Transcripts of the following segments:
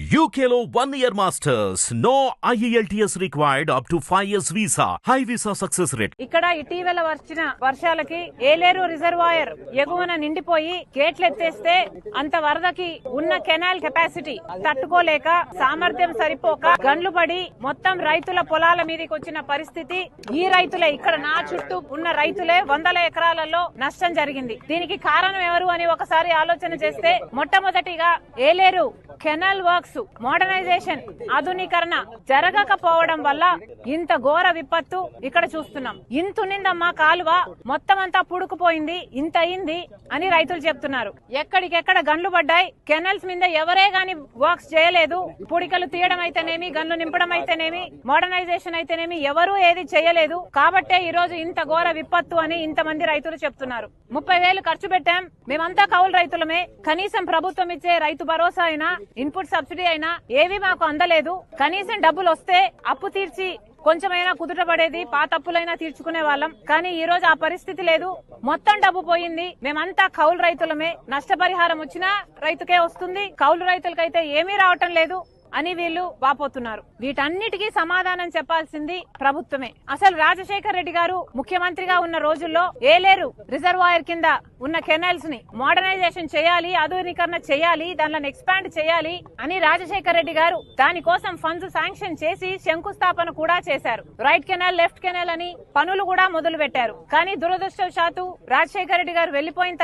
UKLO 1 year masters. No IELTS required up to 5 years visa. High visa success rate. ఇక్కడ ఇటీవల వచ్చిన వర్షాలకి Yeleru reservoir ఎగువన నిండిపోయి గేట్లు ఎత్తేస్తే అంత వరదకి ఉన్న కెనాల్ కెపాసిటీ తట్టుకోలేక సామర్థ్యం సరిపోక గండ్లు పడి మొత్తం రైతుల పొలాల మీదకి వచ్చిన పరిస్థితి. ఈ రైతులే, ఇక్కడ నా చుట్టూ ఉన్న రైతులే వందల ఎకరాలలో నష్టం జరిగింది. దీనికి కారణం ఎవరు అని ఒకసారి ఆలోచన చేస్తే మొట్టమొదటిగా ఏలేరు కెనాల్ వర్క్స్ మోడర్నైజేషన్ ఆధునీకరణ జరగకపోవడం వల్ల ఇంత ఘోర విపత్తు ఇక్కడ చూస్తున్నాం. ఇంతునిందమ్మా కాలువ మొత్తం అంతా పుడుకుపోయింది, ఇంత అయింది అని రైతులు చెప్తున్నారు. ఎక్కడికెక్కడ గన్లు పడ్డాయి. కెనాల్స్ మీద ఎవరే గాని వర్క్స్ చేయలేదు. పుడికలు తీయడం అయితేనేమి, గన్లు నింపడం అయితేనేమి, మోడర్నైజేషన్ అయితేనేమి ఎవరూ ఏది చేయలేదు. కాబట్టే ఈ రోజు ఇంత ఘోర విపత్తు అని ఇంతమంది రైతులు చెప్తున్నారు. 30,000 ఖర్చు పెట్టాం, మేమంతా కౌలు రైతులమే, కనీసం ప్రభుత్వం ఇచ్చే రైతు భరోసా అయినా ఇన్పుట్ సబ్సిడీ అయినా ఏవి మాకు అందలేదు. కనీసం డబ్బులు వస్తే అప్పు తీర్చి కొంచెమైనా కుదుట పడేది, పాత అప్పులైనా తీర్చుకునే వాళ్ళం. కానీ ఈ రోజు ఆ పరిస్థితి లేదు. మొత్తం డబ్బు పోయింది. మేమంతా కౌలు రైతులమే, నష్టపరిహారం వచ్చినా రైతుకే వస్తుంది, కౌలు రైతులకైతే ఏమీ రావటం లేదు అని వీళ్ళు వాపోతున్నారు. వీటన్నిటికీ సమాధానం చెప్పాల్సింది ప్రభుత్వమే. అసలు రాజశేఖర్ రెడ్డి గారు ముఖ్యమంత్రిగా ఉన్న రోజుల్లో ఏలేరు రిజర్వాయర్ కింద ఉన్న కెనాల్స్ ని మోడర్నైజేషన్ చేయాలి, ఆధునీకరణ చేయాలి, దానిని ఎక్స్పాండ్ చేయాలి అని రాజశేఖర్ రెడ్డి గారు దానికోసం ఫండ్స్ శాంక్షన్ చేసి శంకుస్థాపన కూడా చేశారు. రైట్ కెనాల్, లెఫ్ట్ కెనాల్ అని పనులు కూడా మొదలు పెట్టారు. కానీ దురదృష్టవశాత్తు రాజశేఖర్ రెడ్డి గారు వెళ్లిపోయిన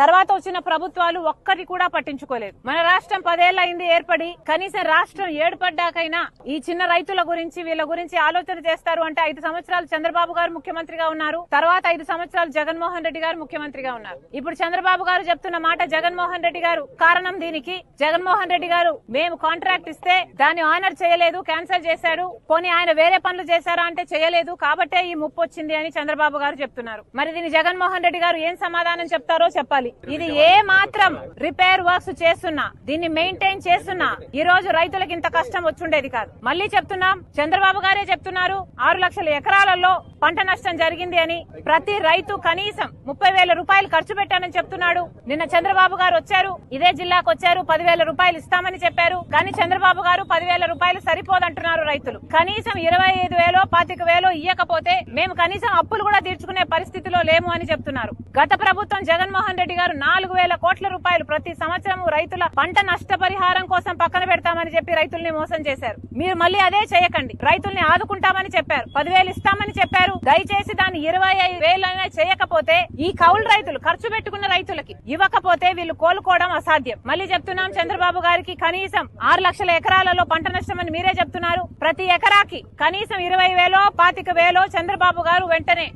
తర్వాత వచ్చిన ప్రభుత్వాలు ఒక్కటి కూడా పట్టించుకోలేదు. మన రాష్ట్రం 10 ఏళ్ల అయింది ఏర్పడి, కనీసం రాష్ట్రం ఏర్పడ్డాకైనా ఈ చిన్న రైతుల గురించి, వీళ్ళ గురించి ఆలోచన చేస్తారు అంటే 5 సంవత్సరాలు చంద్రబాబు గారు ముఖ్యమంత్రిగా ఉన్నారు. తర్వాత 5 సంవత్సరాలు జగన్మోహన్ రెడ్డి గారు ముఖ్యమంత్రిగా ఉన్నారు. ఇప్పుడు చంద్రబాబు గారు చెప్తున్న మాట జగన్మోహన్ రెడ్డి గారు కారణం. దీనికి జగన్మోహన్ రెడ్డి గారు మేము కాంట్రాక్ట్ ఇస్తే దాన్ని ఆనర్ చేయలేదు, క్యాన్సిల్ చేశారు. పోనీ ఆయన వేరే పనులు చేశారా అంటే చేయలేదు, కాబట్టే ఈ ముప్పు వచ్చింది అని చంద్రబాబు గారు చెప్తున్నారు. మరి దీన్ని జగన్మోహన్ రెడ్డి గారు ఏం సమాధానం చెప్తారో చెప్పాలి. ఇది ఏ మాత్రం రిపేర్ వర్క్స్ చేస్తున్నా, దీన్ని మెయింటైన్ చేస్తున్నా ఈ రోజు రైతులకు ఇంత కష్టం వచ్చుండేది కాదు. మళ్లీ చెప్తున్నాం, చంద్రబాబు గారే చెప్తున్నారు 6 లక్షల ఎకరాలలో పంట నష్టం జరిగింది అని. ప్రతి రైతు కనీసం 30,000 రూపాయలు ఖర్చు పెట్టానని చెప్తున్నాడు. నిన్న చంద్రబాబు గారు వచ్చారు, ఇదే జిల్లాకు వచ్చారు, 10,000 రూపాయలు ఇస్తామని చెప్పారు. కానీ చంద్రబాబు గారు 10,000 రూపాయలు సరిపోదంటున్నారు రైతులు. కనీసం 25,000, 25,000 ఇయ్యకపోతే మేము కనీసం అప్పులు కూడా తీర్చుకునే పరిస్థితిలో లేము అని చెప్తున్నారు. గత ప్రభుత్వం జగన్మోహన్ రెడ్డి గారు 4,000 కోట్ల రూపాయలు ప్రతి సంవత్సరం రైతుల పంట నష్టపరిహారం కోసం పక్కన పెడతామని చెప్పి రైతుల్ని మోసం చేశారు. మీరు మళ్ళీ అదే చేయకండి. రైతుల్ని ఆదుకుంటామని చెప్పారు, 10,000 ఇస్తామని చెప్పారు. దయచేసి దాన్ని 25,000 చేయకపోతే ఈ కౌలు రైతులు ఖర్చు పెట్టుకున్న రైతులకి ఇవ్వకపోతే వీళ్ళు కోలుకోవడం అసాధ్యం. మళ్ళీ చెప్తున్నాం, చంద్రబాబు గారికి కనీసం 6 లక్షల ఎకరాలలో పంట నష్టం అని మీరే చెప్తున్నారు. ప్రతి ఎకరాకి కనీసం 20,000, 25,000 చంద్రబాబు గారు వెంటనే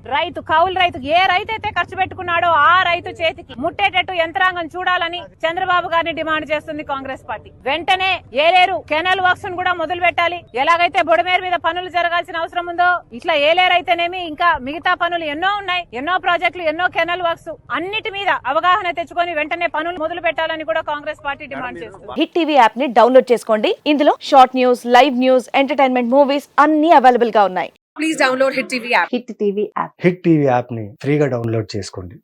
కౌలు రైతుకు ఏ రైతు అయితే ఖర్చు పెట్టుకున్నాడో ఆ రైతు చేతికి ముట్టేటట్టు యంత్రాంగం చూడాలని చంద్రబాబు గారిని డిమాండ్ చేస్తుంది కాంగ్రెస్ పార్టీ. వెంటనే ఏలేరు కెనాల్ వర్క్స్ కూడా మొదలు పెట్టాలి. ఎలాగైతే బొడమేరు మీద పనులు జరగాల్సిన అవసరం ఉందో, ఇట్లా ఏలేరు అయితేనేమి ఇంకా మిగతా పనులు ఎన్నో ఉన్నాయి, ఎన్నో ప్రాజెక్టులు, ఎన్నో కెనాల్ వర్క్స్, అన్నిటి మీద అవగాహన తెచ్చుకొని వెంటనే పనులు మొదలు పెట్టాలని కూడా కాంగ్రెస్ పార్టీ డిమాండ్ చేస్తుంది. హిట్ టీవీ యాప్ ని డౌన్లోడ్ చేసుకోండి. ఇందులో short news, live news, entertainment movies అన్ని అవైలబుల్ గా ఉన్నాయి. Please download Hit TV app. Hit TV app hit TV app ని ఫ్రీగా డౌన్లోడ్ చేసుకోండి.